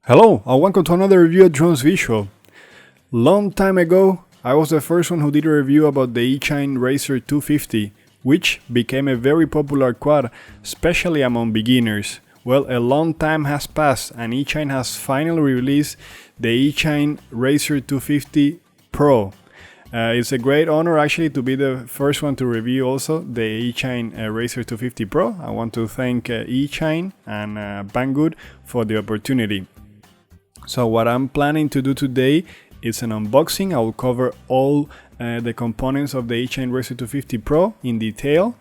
Hello and welcome to another review at Drones Visual. Long time ago, I was the first one who did a review about the Eachine Racer 250, which became a very popular quad, especially among beginners. Well, a long time has passed and Eachine has finally released the Eachine Racer 250 Pro. It's a great honor actually to be the first one to review also the Eachine Racer 250 Pro. I want to thank Eachine and Banggood for the opportunity. So what I'm planning to do today is an unboxing. I will cover all the components of the Eachine Racer 250 Pro in detail.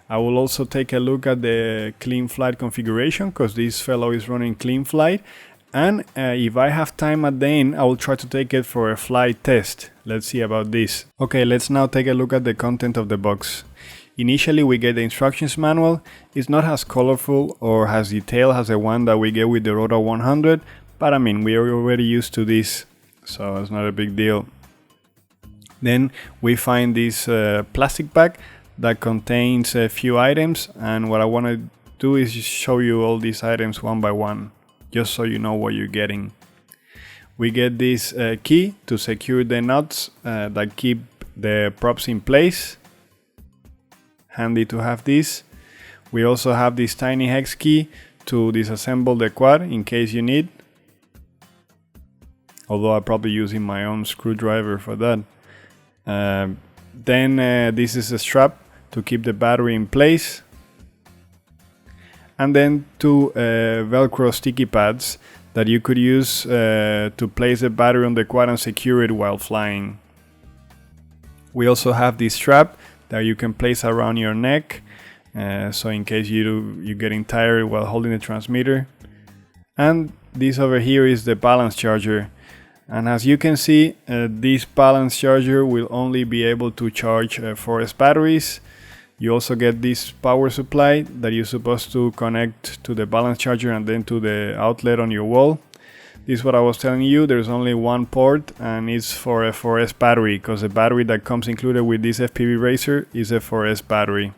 I will also take a look at the Cleanflight configuration because this fellow is running Cleanflight. And if I have time at the end, I will try to take it for a flight test. Let's see about this. Okay, let's now take a look at the content of the box. Initially we get the instructions manual. It's not as colorful or as detailed as the one that we get with the Rotor 100. But I mean, we are already used to this, so it's not a big deal. Then we find this plastic bag that contains a few items, and what I want to do is just show you all these items one by one, just so you know what you're getting. We get this key to secure the nuts that keep the props in place. Handy to have this. We also have this tiny hex key to disassemble the quad in case you need. Although I'm probably using my own screwdriver for that. Then this is a strap to keep the battery in place. And then two Velcro sticky pads that you could use to place the battery on the quad and secure it while flying. We also have this strap that you can place around your neck. So in case you're getting tired while holding the transmitter. And this over here is the balance charger. And as you can see, this balance charger will only be able to charge 4S batteries. You also get this power supply that you're supposed to connect to the balance charger and then to the outlet on your wall. This is what I was telling you, there's only one port and it's for a 4S battery because the battery that comes included with this FPV Racer is a 4S battery.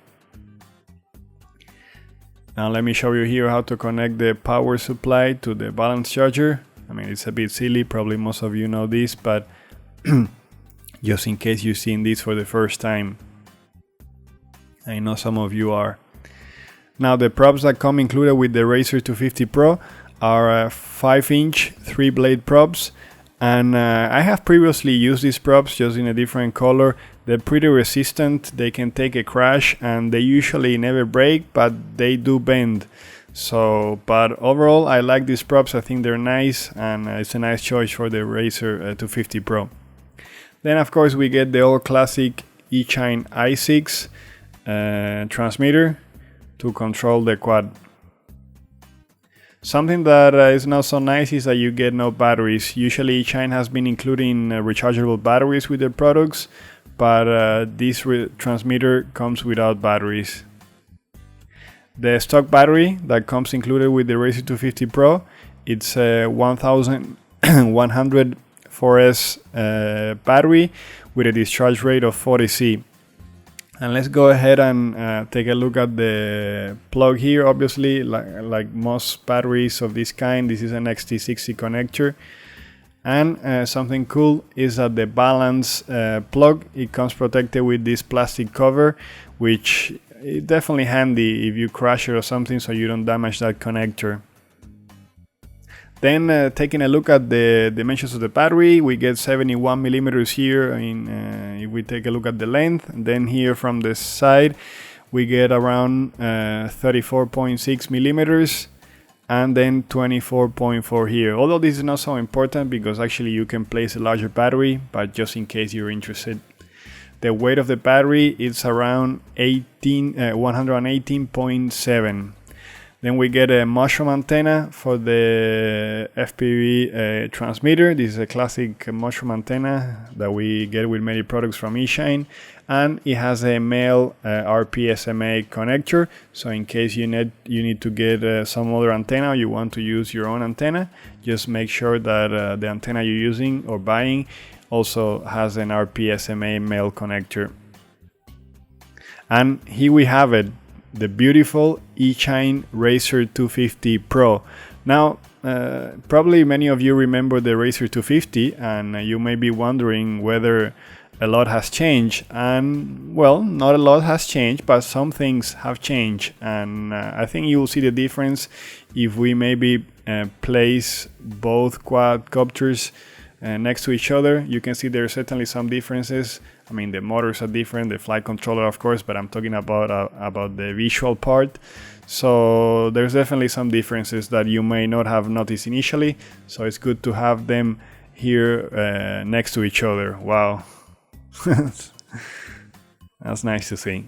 Now let me show you here how to connect the power supply to the balance charger. I mean, it's a bit silly, probably most of you know this, but just in case you've seen this for the first time. I know some of you are. Now the props that come included with the Racer 250 Pro are 5-inch 3-blade props, and I have previously used these props just in a different color. They're pretty resistant, they can take a crash, and they usually never break, but they do bend. So, but overall I like these props, I think they're nice and it's a nice choice for the Racer 250 Pro. Then of course we get the old classic Eachine i6 transmitter to control the quad. Something that is not so nice is that you get no batteries. Usually Eachine has been including rechargeable batteries with their products, but this transmitter comes without batteries. The stock battery that comes included with the Racer 250 Pro, it's a 1100 4S battery with a discharge rate of 40C. And let's go ahead and take a look at the plug here. Obviously, like most batteries of this kind, this is an XT60 connector. And something cool is that the balance plug, it comes protected with this plastic cover, which it's definitely handy if you crash it or something so you don't damage that connector. Then taking a look at the dimensions of the battery, we get 71 millimeters here if we take a look at the length. And then here from the side we get around 34.6 millimeters and then 24.4 here. Although this is not so important because actually you can place a larger battery, but just in case you're interested. The weight of the battery is around 118.7. Then we get a mushroom antenna for the FPV transmitter. This is a classic mushroom antenna that we get with many products from Eachine. And it has a male RPSMA connector. So in case you need to get some other antenna, or you want to use your own antenna, just make sure that the antenna you're using or buying also has an RPSMA male connector. And here we have it, the beautiful Eachine Racer 250 Pro. Now probably many of you remember the Racer 250, and you may be wondering whether a lot has changed. And well, not a lot has changed, but some things have changed, and I think you will see the difference if we maybe place both quadcopters next to each other. You can see there are certainly some differences. I mean, the motors are different, the flight controller of course, but I'm talking about the visual part. So there's definitely some differences that you may not have noticed initially, so it's good to have them here next to each other. Wow. That's nice to see.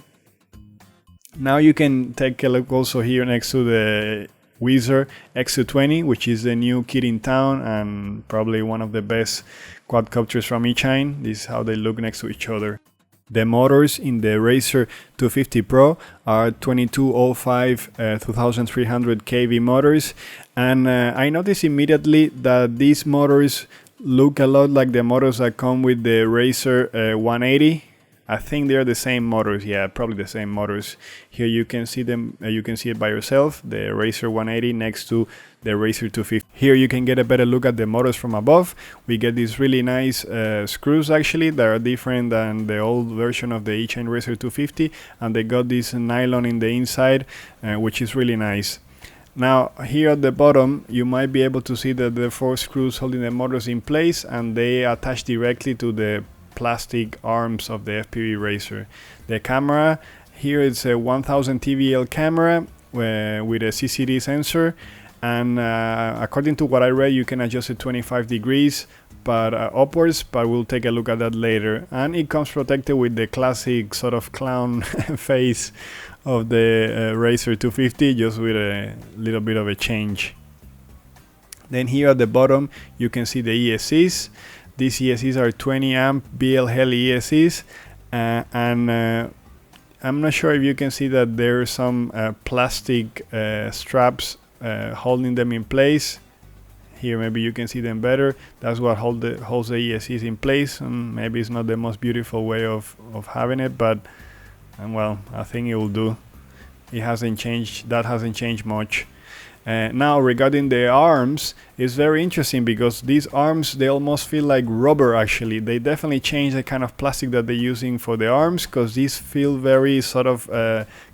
Now you can take a look also here next to the Whizzer X220, which is the new kid in town and probably one of the best quadcopters from Eachine. This is how they look next to each other. The motors in the Racer 250 Pro are 2205 2300 kV motors, and I noticed immediately that these motors look a lot like the motors that come with the Racer 180. I think they're the same motors. Yeah, probably the same motors. Here you can see them, you can see it by yourself, the Racer 180 next to the Racer 250. Here you can get a better look at the motors from above. We get these really nice screws actually that are different than the old version of the Eachine Racer 250, and they got this nylon in the inside, which is really nice. Now here at the bottom you might be able to see that the 4 screws holding the motors in place, and they attach directly to the plastic arms of the FPV Racer. The camera here is a 1000 TVL camera with a CCD sensor, and according to what I read you can adjust it 25 degrees but upwards, but we'll take a look at that later. And it comes protected with the classic sort of clown face of the Racer 250, just with a little bit of a change. Then here at the bottom you can see the ESCs. These ESCs are 20 amp BL-Heli ESCs, and I'm not sure if you can see that there are some plastic straps holding them in place. Here maybe you can see them better. That's what holds the ESCs in place, and maybe it's not the most beautiful way of having it, but well, I think it will do. It hasn't changed, that hasn't changed much. Now regarding the arms, it's very interesting because these arms, they almost feel like rubber actually. They definitely change the kind of plastic that they're using for the arms, because these feel very sort of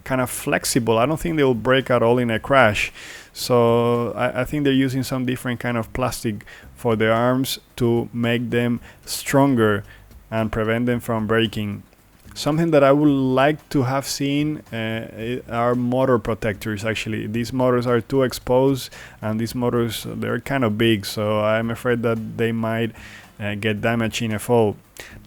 kind of flexible. I don't think they will break at all in a crash. So I think they're using some different kind of plastic for the arms to make them stronger and prevent them from breaking. Something that I would like to have seen are motor protectors actually. These motors are too exposed, and these motors, they're kind of big, so I'm afraid that they might get damaged in a fall.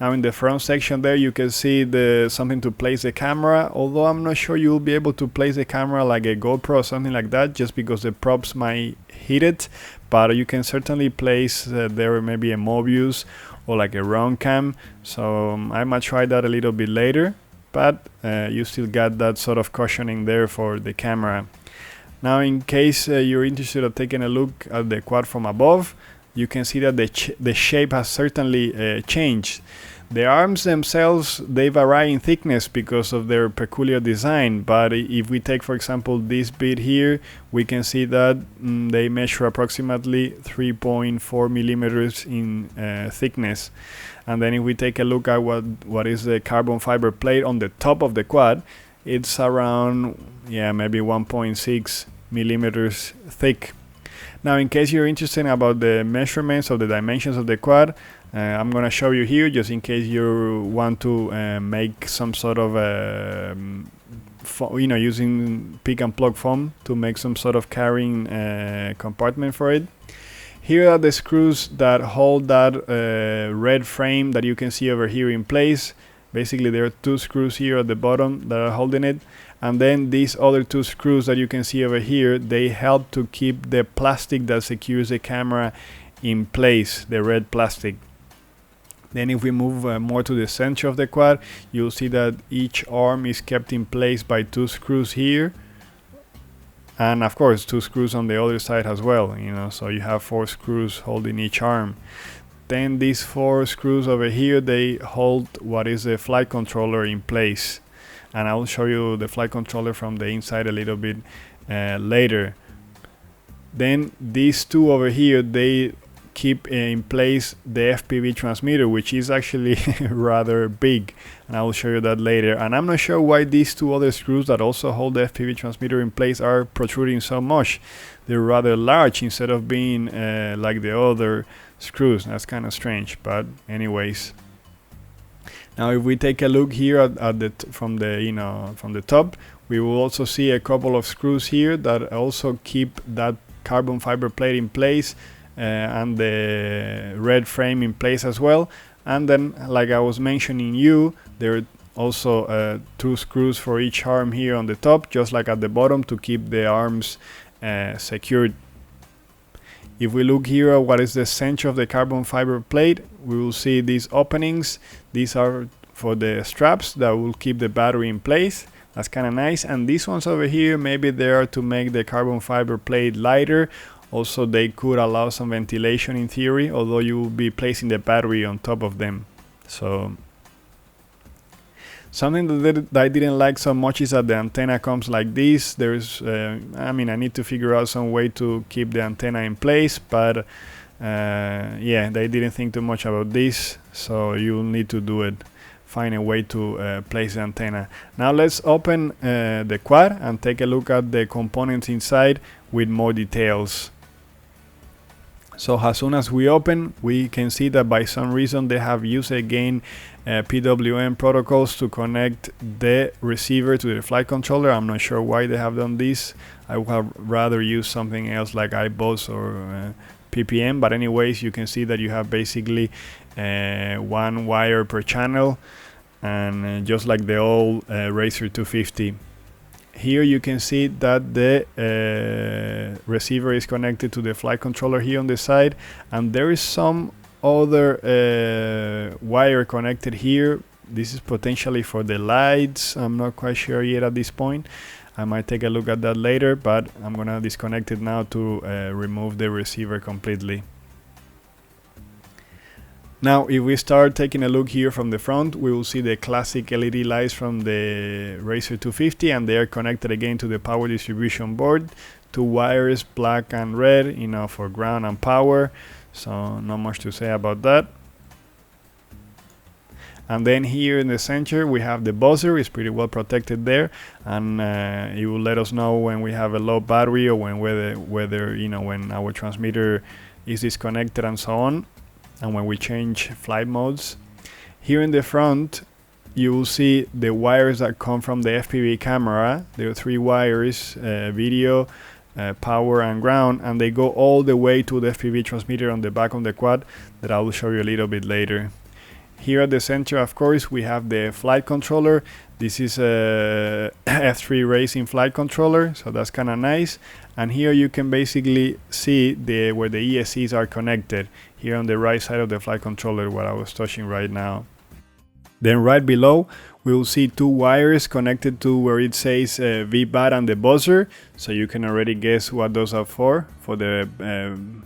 Now in the front section there you can see something to place the camera, although I'm not sure you'll be able to place the camera like a GoPro or something like that, just because the props might hit it, but you can certainly place there maybe a Mobius or like a round cam. So I might try that a little bit later, but you still got that sort of cushioning there for the camera. Now in case you're interested in taking a look at the quad from above, you can see that the shape has certainly changed. The arms themselves, they vary in thickness because of their peculiar design, but if we take for example this bit here, we can see that they measure approximately 3.4 millimeters in thickness. And then if we take a look at what is the carbon fiber plate on the top of the quad, it's around maybe 1.6 millimeters thick. Now in case you're interested about the measurements of the dimensions of the quad, I'm gonna show you here, just in case you want to make some sort of using pick and plug foam to make some sort of carrying compartment for it. Here are the screws that hold that red frame that you can see over here in place. Basically there are 2 screws here at the bottom that are holding it, and then these other 2 screws that you can see over here, they help to keep the plastic that secures the camera in place, the red plastic. Then if we move more to the center of the quad, you'll see that each arm is kept in place by 2 screws here, and of course 2 screws on the other side as well, so you have 4 screws holding each arm. Then these 4 screws over here, they hold what is the flight controller in place, and I'll show you the flight controller from the inside a little bit later. Then these two over here, they keep in place the FPV transmitter, which is actually rather big, and I will show you that later. And I'm not sure why these two other screws that also hold the FPV transmitter in place are protruding so much. They're rather large instead of being like the other screws. That's kind of strange, but anyways. Now if we take a look here at from the top, we will also see a couple of screws here that also keep that carbon fiber plate in place, and the red frame in place as well. And then, like I was mentioning there are also 2 screws for each arm here on the top, just like at the bottom, to keep the arms secured. If we look here at what is the center of the carbon fiber plate, we will see these openings. These are for the straps that will keep the battery in place. That's kind of nice. And these ones over here, maybe they are to make the carbon fiber plate lighter. Also, they could allow some ventilation in theory, although you will be placing the battery on top of them. So something that I didn't like so much is that the antenna comes like this. There's, I need to figure out some way to keep the antenna in place, but yeah, they didn't think too much about this, so you'll need to do it. Find a way to place the antenna. Now let's open the quad and take a look at the components inside with more details. So as soon as we open, we can see that by some reason they have used again PWM protocols to connect the receiver to the flight controller. I'm not sure why they have done this. I would have rather used something else like iBus or PPM, but anyways, you can see that you have basically 1 wire per channel, and just like the old Racer 250. Here you can see that the receiver is connected to the flight controller here on the side, and there is some other wire connected here. This is potentially for the lights. I'm not quite sure yet at this point. I might take a look at that later, but I'm gonna disconnect it now to remove the receiver completely. Now if we start taking a look here from the front, we will see the classic LED lights from the Racer 250, and they are connected again to the power distribution board. 2 wires, black and red, for ground and power, so not much to say about that. And then here in the center we have the buzzer. It's pretty well protected there, and it will let us know when we have a low battery, or whether when our transmitter is disconnected and so on, and when we change flight modes. Here in the front you will see the wires that come from the FPV camera. There are 3 wires, video, power and ground, and they go all the way to the FPV transmitter on the back of the quad that I will show you a little bit later. Here at the center, of course, we have the flight controller. This is a F3 Racing flight controller, so that's kind of nice. And here you can basically see where the ESCs are connected, here on the right side of the flight controller, what I was touching right now. Then right below, we will see 2 wires connected to where it says VBAT and the buzzer, so you can already guess what those are for the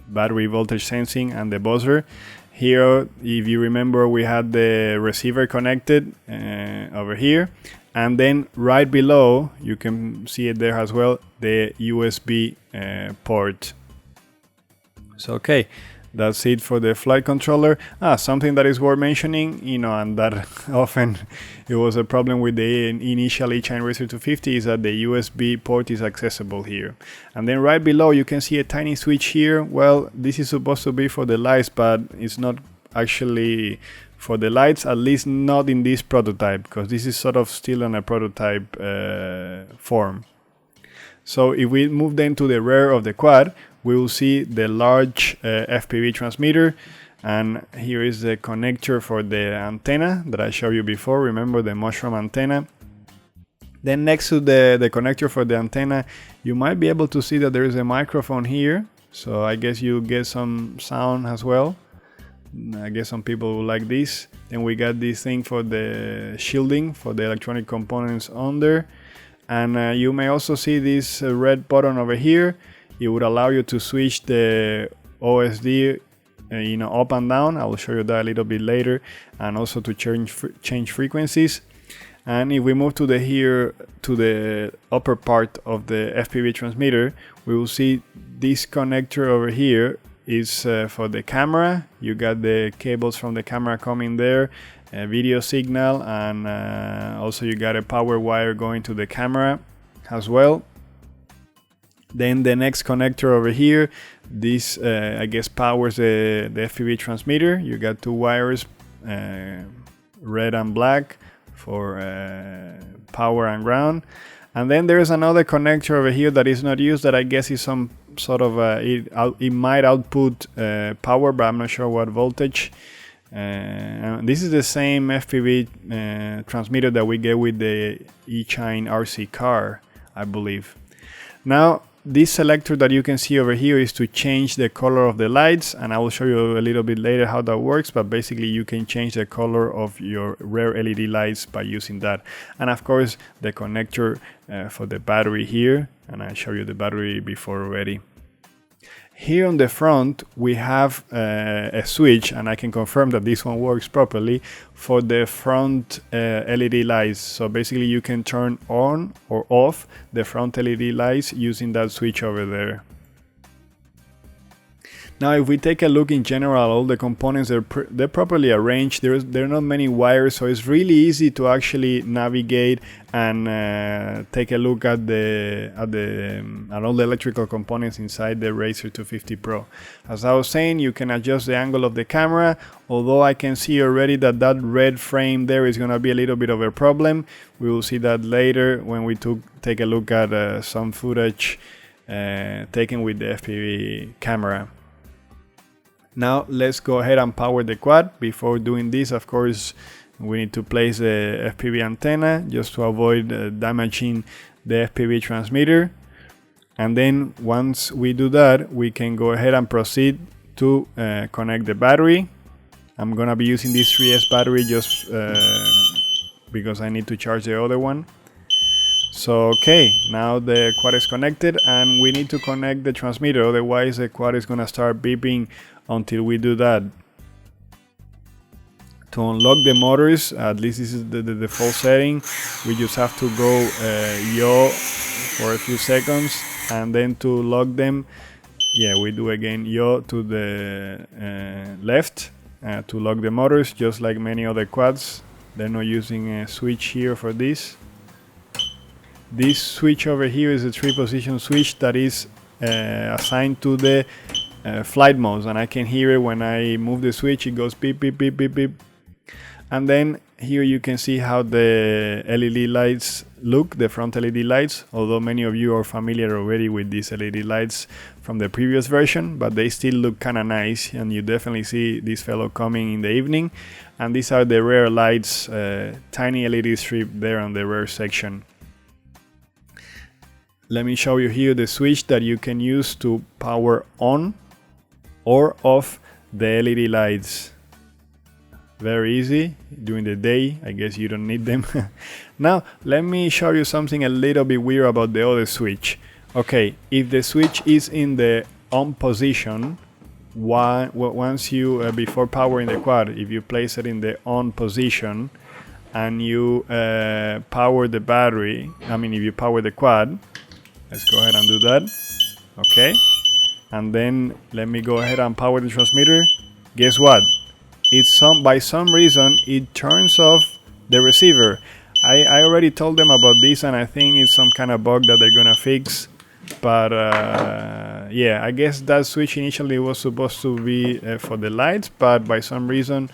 battery voltage sensing and the buzzer. Here, if you remember, we had the receiver connected over here, and then right below, you can see it there as well, the USB port. So okay, that's it for the flight controller. Something that is worth mentioning, and that often it was a problem with the initial Eachine Racer 250, is that the USB port is accessible here. And then right below you can see a tiny switch here. Well, this is supposed to be for the lights, but it's not actually for the lights, at least not in this prototype, because this is sort of still in a prototype form. So if we move then to the rear of the quad, we will see the large FPV transmitter, and here is the connector for the antenna that I showed you before. Remember the mushroom antenna? Then next to the connector for the antenna, you might be able to see that there is a microphone here, so I guess you get some sound as well. I guess some people will like this. Then we got this thing for the shielding for the electronic components under, and you may also see this red button over here. It would allow you to switch the OSD up and down. I will show you that a little bit later, and also to change frequencies. And if we move to the upper part of the FPV transmitter, we will see this connector over here is for the camera. You got the cables from the camera coming there, a video signal, and also you got a power wire going to the camera as well. Then the next connector over here, this I guess powers the FPV transmitter. You got two wires, red and black, for power and ground. And then there's another connector over here that is not used, that I guess is some sort of it might output power, but I'm not sure what voltage. This is the same FPV transmitter that we get with the Eachine RC car, I believe. Now, this selector that you can see over here is to change the color of the lights, and I will show you a little bit later how that works, but basically you can change the color of your rear LED lights by using that. And of course the connector for the battery here, and I show you the battery before already. Here on the front we have a switch, and I can confirm that this one works properly, for the front LED lights. So basically you can turn on or off the front LED lights using that switch over there. Now if we take a look in general, all the components, they're properly arranged. There are not many wires, so it's really easy to actually navigate and take a look at all the electrical components inside the Racer 250 Pro. As I was saying, you can adjust the angle of the camera, although I can see already that that red frame there is going to be a little bit of a problem. We will see that later when we take a look at some footage taken with the FPV camera. Now let's go ahead and power the quad. Before doing this, of course, we need to place the FPV antenna just to avoid damaging the FPV transmitter. And then once we do that, we can go ahead and proceed to connect the battery. I'm gonna be using this 3S battery just because I need to charge the other one. So okay, now the quad is connected, and we need to connect the transmitter, otherwise the quad is gonna start beeping until we do that. To unlock the motors, at least this is the default setting, we just have to go yaw for a few seconds, and then to lock them, yeah, we do again yaw to the left to lock the motors, just like many other quads. They're not using a switch here for this. This switch over here is a 3-position switch that is assigned to the flight modes, and I can hear it when I move the switch. It goes beep beep beep beep beep. And then here you can see how the LED lights look, the front LED lights, although many of you are familiar already with these LED lights from the previous version, but they still look kind of nice, and you definitely see this fellow coming in the evening. And these are the rear lights, tiny LED strip there on the rear section. Let me show you here the switch that you can use to power on or off the LED lights. Very easy. During the day, I guess you don't need them. Now, let me show you something a little bit weird about the other switch. Okay, if the switch is in the on position, once you, before powering the quad, if you place it in the on position and you power the battery, if you power the quad, let's go ahead and do that. Okay. And then let me go ahead and power the transmitter. Guess what? By some reason it turns off the receiver. I already told them about this, and I think it's some kind of bug that they're gonna fix. But yeah, I guess that switch initially was supposed to be for the lights, but by some reason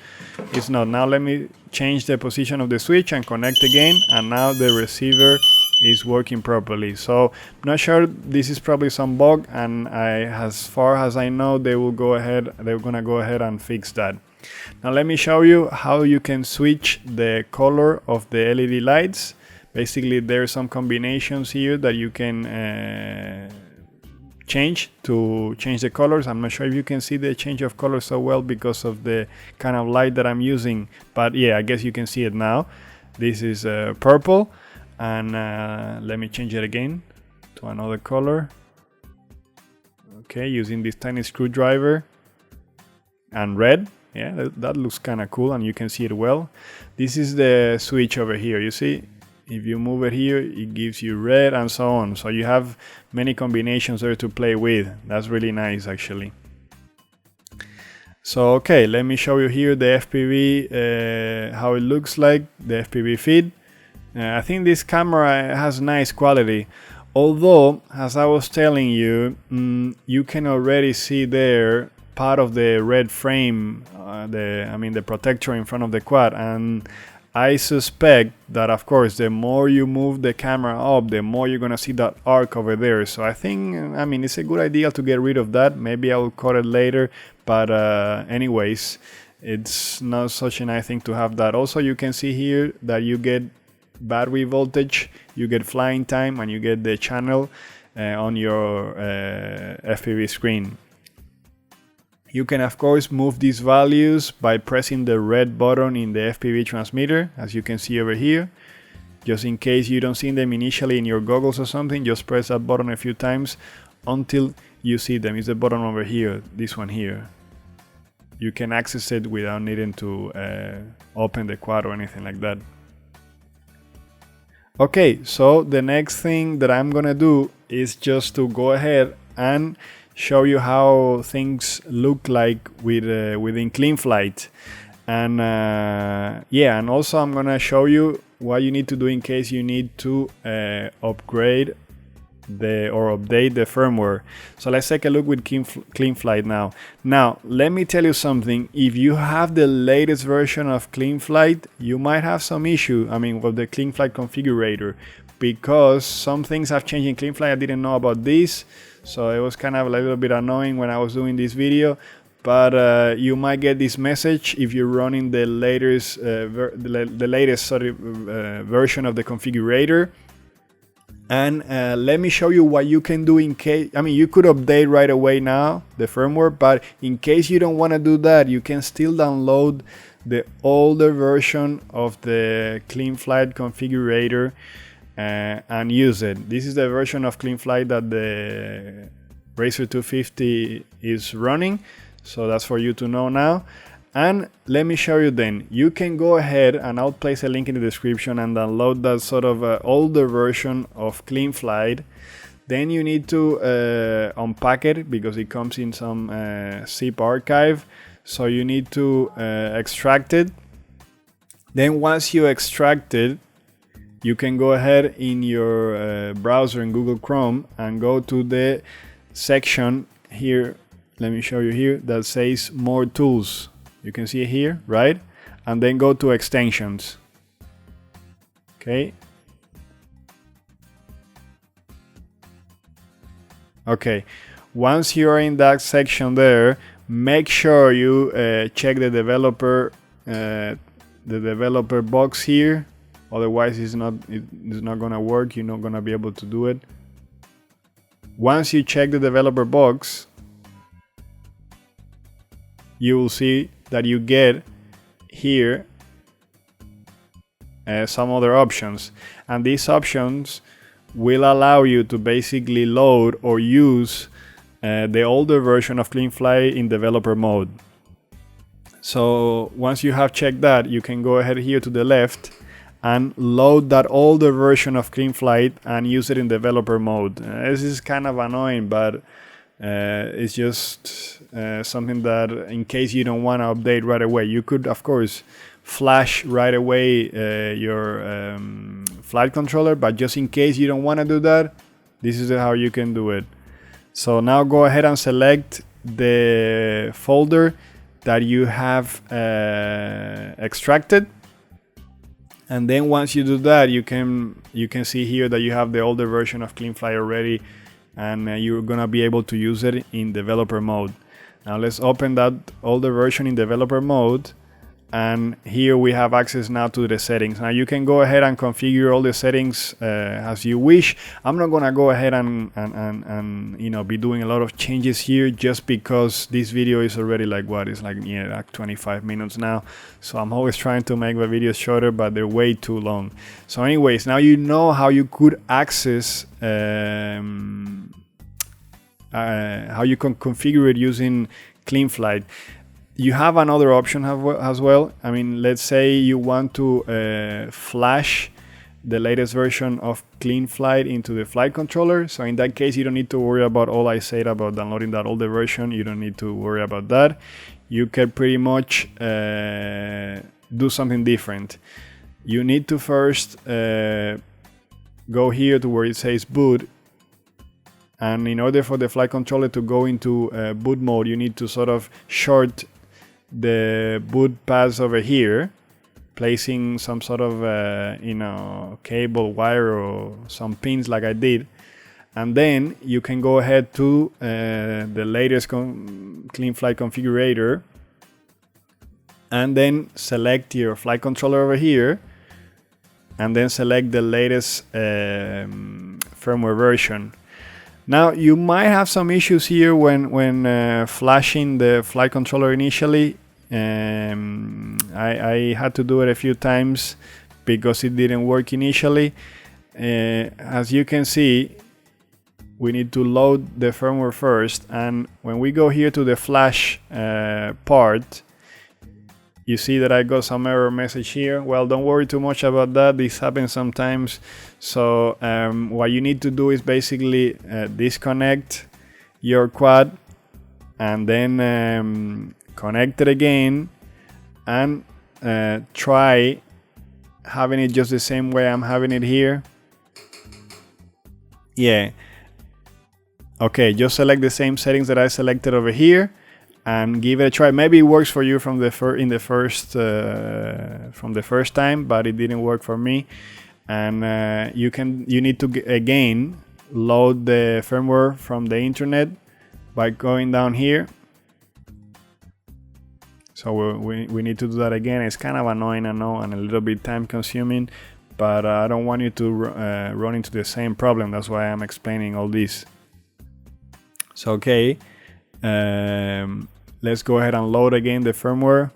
it's not. Now let me change the position of the switch and connect again, and now the receiver is working properly. So I'm not sure, this is probably some bug, and as far as I know, they're gonna go ahead and fix that. Now let me show you how you can switch the color of the LED lights. Basically, there are some combinations here that you can change the colors. I'm not sure if you can see the change of color so well because of the kind of light that I'm using, but yeah, I guess you can see it now. This is purple, and let me change it again to another color. Okay, using this tiny screwdriver, and red. Yeah, that looks kind of cool, and you can see it well. This is the switch over here. You see, If you move it here, it gives you red and so on. So you have many combinations there to play with. That's really nice actually. So okay, let me show you here the FPV, how it looks like, the FPV feed. I think this camera has nice quality, although as I was telling you, you can already see there part of the red frame, the protector in front of the quad, and I suspect that of course the more you move the camera up, the more you're gonna see that arc over there. So I think, it's a good idea to get rid of that. Maybe I'll cut it later, but anyways, it's not such a nice thing to have that. Also, you can see here that you get battery voltage, you get flying time, and you get the channel on your FPV screen. You can of course move these values by pressing the red button in the FPV transmitter, as you can see over here. Just in case you don't see them initially in your goggles or something, just press that button a few times until you see them. It's the button over here, this one here. You can access it without needing to open the quad or anything like that. Okay, so the next thing that I'm gonna do is just to go ahead and show you how things look like within Cleanflight, and and also I'm gonna show you what you need to do in case you need to upgrade or update the firmware. So let's take a look with Cleanflight now. Now let me tell you something. If you have the latest version of Cleanflight, you might have some issue with the Cleanflight configurator, because some things have changed in Cleanflight. I didn't know about this, so it was kind of a little bit annoying when I was doing this video. But you might get this message if you're running the latest version of the configurator. And let me show you what you can do in case, you could update right away now the firmware, but in case you don't want to do that, you can still download the older version of the Cleanflight configurator and use it. This is the version of Cleanflight that the Racer 250 is running, so that's for you to know now. And let me show you then. You can go ahead, and I'll place a link in the description, and download that sort of older version of Cleanflight. Then you need to unpack it, because it comes in some zip archive. So you need to extract it. Then once you extract it, you can go ahead in your browser in Google Chrome and go to the section here. Let me show you here, that says More Tools. You can see it here, right? And then go to Extensions. Okay. Okay. Once you're in that section there, make sure you check the developer box here. Otherwise, it's not gonna work. You're not gonna be able to do it. Once you check the developer box, you will see that you get here some other options, and these options will allow you to basically load or use the older version of Cleanflight in developer mode. So once you have checked that, you can go ahead here to the left and load that older version of Cleanflight and use it in developer mode. This is kind of annoying, but it's just something that in case you don't want to update right away, you could of course flash right away your flight controller, but just in case you don't want to do that, this is how you can do it. So now go ahead and select the folder that you have extracted, and then once you do that, you can see here that you have the older version of Cleanflight already, and you're gonna be able to use it in developer mode. Now let's open that older version in developer mode, and here we have access now to the settings. Now you can go ahead and configure all the settings as you wish. I'm not gonna go ahead and be doing a lot of changes here, just because this video is already like 25 minutes now. So I'm always trying to make the videos shorter, but they're way too long. So anyways, now you know how you could access how you can configure it using Cleanflight. You have another option as well. Let's say you want to flash the latest version of Cleanflight into the flight controller. So in that case, you don't need to worry about all I said about downloading that older version. You don't need to worry about that. You can pretty much do something different. You need to first go here to where it says boot. And in order for the flight controller to go into boot mode, you need to sort of short the boot paths over here, placing some sort of cable, wire, or some pins like I did. And then you can go ahead to the latest Cleanflight configurator and then select your flight controller over here and then select the latest firmware version. Now you might have some issues here when flashing the flight controller initially. I had to do it a few times because it didn't work initially. As you can see, we need to load the firmware first, and when we go here to the flash part, you see that I got some error message here. Well, don't worry too much about that. This happens sometimes. So what you need to do is basically disconnect your quad and then connect it again and try having it just the same way I'm having it here. Yeah. Okay, just select the same settings that I selected over here and give it a try. Maybe it works for you from the first time, but it didn't work for me. And you need to again load the firmware from the internet by going down here. So we need to do that again. It's kind of annoying, I know, and a little bit time consuming, but I don't want you to run into the same problem. That's why I'm explaining all this. So okay, let's go ahead and load again the firmware.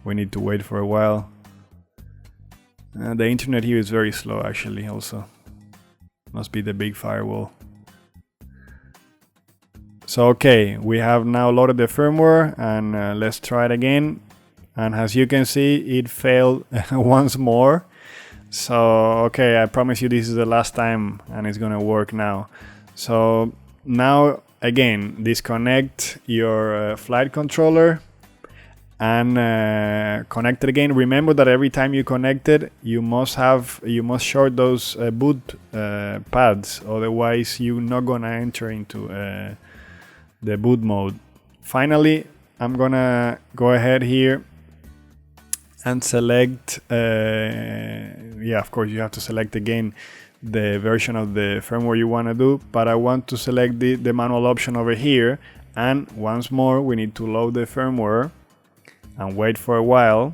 We need to wait for a while. The internet here is very slow actually also. Must be the big firewall. So okay, we have now loaded the firmware and let's try it again. And as you can see, it failed once more. So okay, I promise you this is the last time and it's gonna work now. So now again, disconnect your flight controller and connect it again. Remember that every time you connect it, you must short those boot pads, otherwise you're not gonna enter into the boot mode. Finally, I'm gonna go ahead here and select, yeah, of course you have to select again the version of the firmware you want to do, but I want to select the manual option over here, and once more we need to load the firmware and wait for a while.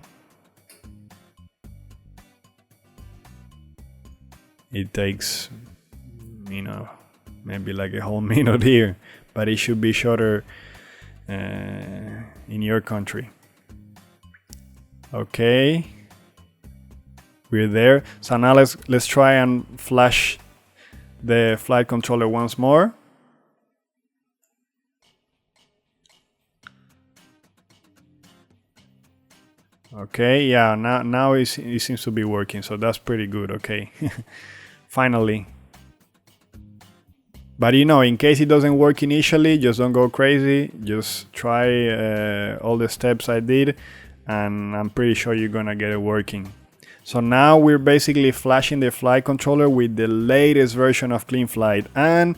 It takes, maybe like a whole minute here, but it should be shorter in your country. Okay, we're there. So now let's try and flash the flight controller once more. Okay, yeah, now it seems to be working, so that's pretty good. Okay, finally. But in case it doesn't work initially, just don't go crazy. Just try all the steps I did, and I'm pretty sure you're gonna get it working. So now we're basically flashing the flight controller with the latest version of Cleanflight, and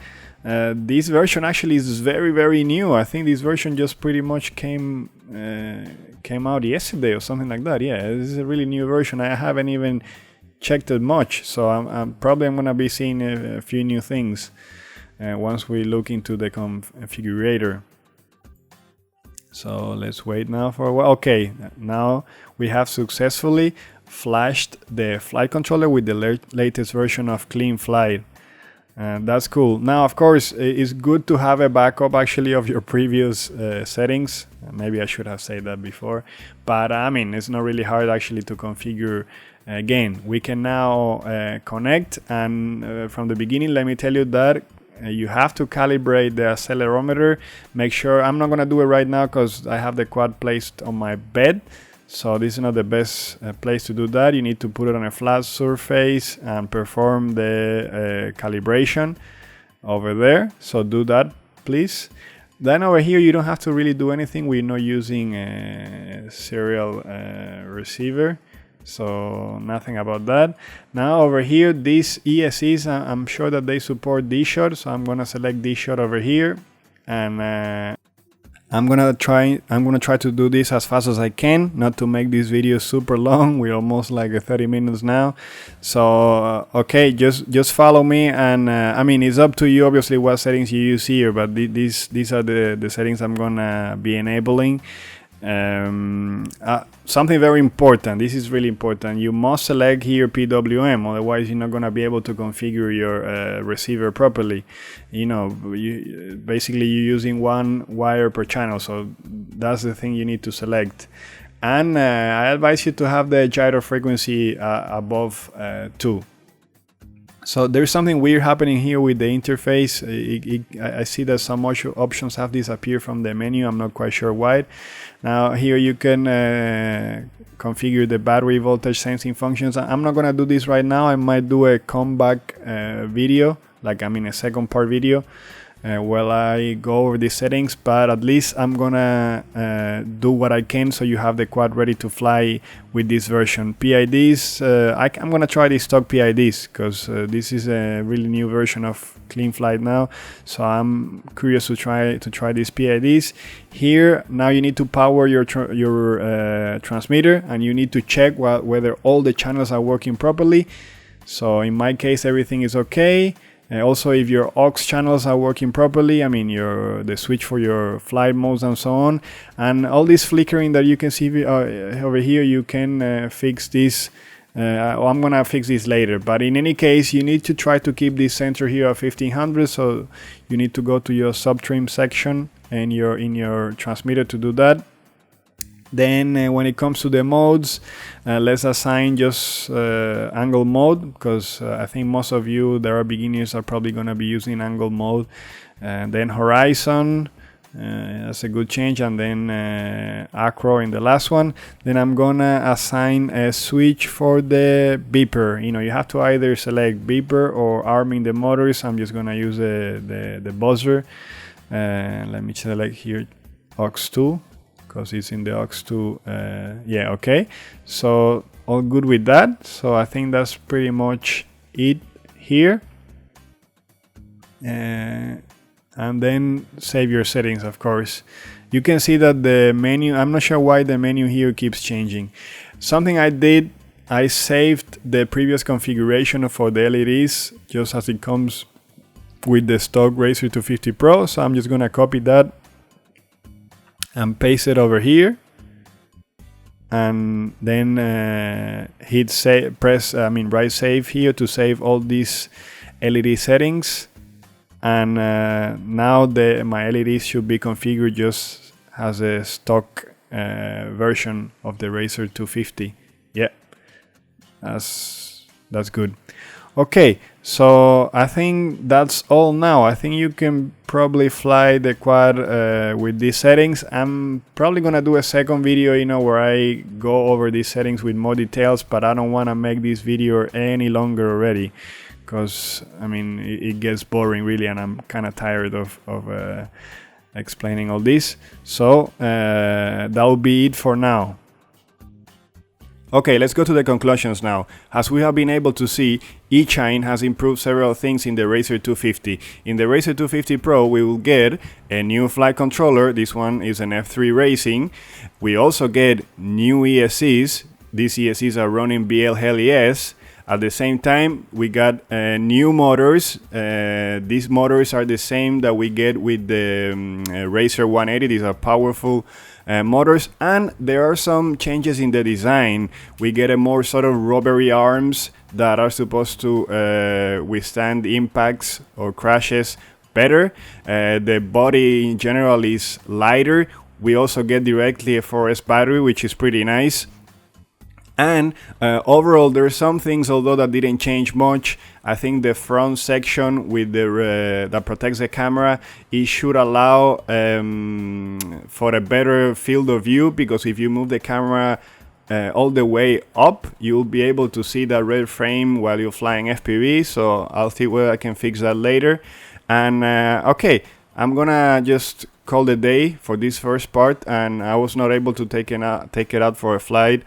this version actually is very, very new. I think this version just pretty much came out yesterday or something like that. Yeah, this is a really new version. I haven't even checked it much, so I'm gonna be seeing a few new things once we look into the configurator. So let's wait now for a while. Okay, now we have successfully flashed the flight controller with the latest version of Cleanflight. That's cool. Now, of course, it's good to have a backup actually of your previous settings. Maybe I should have said that before, but I mean, it's not really hard actually to configure. Again, we can now connect, and from the beginning, let me tell you that you have to calibrate the accelerometer. Make sure, I'm not gonna do it right now because I have the quad placed on my bed, so this is not the best place to do that. You need to put it on a flat surface and perform the calibration over there. So do that, please. Then over here, you don't have to really do anything. We're not using a serial receiver, so nothing about that. Now over here, these ESCs, I'm sure that they support D-Shot, so I'm gonna select D-Shot over here, and I'm gonna try to do this as fast as I can, not to make this video super long. We're almost like 30 minutes now, so okay, just follow me, and I mean, it's up to you obviously what settings you use here, but these are the settings I'm gonna be enabling. Something very important, this is really important, you must select here PWM, otherwise you're not going to be able to configure your receiver properly. You know, basically you're using one wire per channel, so that's the thing you need to select. And I advise you to have the gyro frequency above 2. So there's something weird happening here with the interface. I see that some options have disappeared from the menu. I'm not quite sure why. Now here you can configure the battery voltage sensing functions. I'm not gonna do this right now. I might do a comeback video, like I mean a second part video, while I go over these settings, but at least I'm gonna do what I can so you have the quad ready to fly with this version. PIDs, I'm gonna try the stock PIDs because this is a really new version of Cleanflight now, so I'm curious to try these PIDs. Here now you need to power your transmitter, and you need to check whether all the channels are working properly. So in my case everything is okay. Also, if your aux channels are working properly, I mean the switch for your flight modes and so on, and all this flickering that you can see over here, you can fix this. I'm gonna fix this later, but in any case, you need to try to keep this center here at 1500. So you need to go to your subtrim section and in your transmitter to do that. Then when it comes to the modes, let's assign just angle mode, because I think most of you that are beginners are probably going to be using angle mode. Then horizon, that's a good change, and then acro in the last one. Then I'm going to assign a switch for the beeper. You know, you have to either select beeper or arming the motors. I'm just going to use the buzzer. Let me select here aux2. Because it's in the aux2, yeah, okay, so all good with that. So I think that's pretty much it here, and then save your settings. Of course, you can see that the menu, I'm not sure why the menu here keeps changing. Something I did, I saved the previous configuration for the LEDs just as it comes with the stock Racer 250 Pro, so I'm just gonna copy that and paste it over here, and then hit save, write save here to save all these LED settings, and now my LEDs should be configured just as a stock version of the Racer 250. Yeah, that's good. Okay, so I think that's all now. I think you can probably fly the quad with these settings. I'm probably gonna do a second video, you know, where I go over these settings with more details, but I don't want to make this video any longer already, because I mean it gets boring really, and I'm kind of tired of explaining all this. So that will be it for now. Okay, let's go to the conclusions now. As we have been able to see, Eachine has improved several things in the Racer 250. In the Racer 250 Pro, we will get a new flight controller. This one is an F3 Racing. We also get new ESCs. These ESCs are running BL-LES. At the same time, we got new motors. These motors are the same that we get with the Racer 180. These are powerful motors, and there are some changes in the design. We get a more sort of rubbery arms that are supposed to withstand impacts or crashes better. The body in general is lighter. We also get directly a 4S battery, which is pretty nice. And overall, there are some things, although that didn't change much. I think the front section with the that protects the camera, it should allow for a better field of view, because if you move the camera all the way up, you'll be able to see that red frame while you're flying FPV. So I'll see where I can fix that later. And okay, I'm gonna just call the day for this first part, and I was not able to take it out for a flight.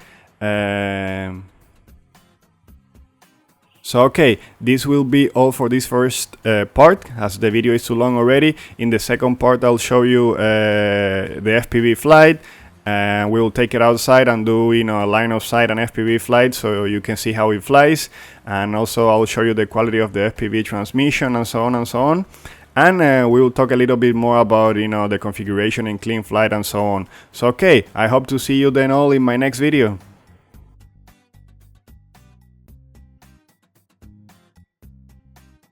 So okay, this will be all for this first part, as the video is too long already. In the second part, I'll show you the FPV flight, and we'll take it outside and do, you know, a line of sight and FPV flight, so you can see how it flies. And also I'll show you the quality of the FPV transmission and so on and so on. And we will talk a little bit more about, you know, the configuration in Cleanflight and so on. So okay, I hope to see you then all in my next video.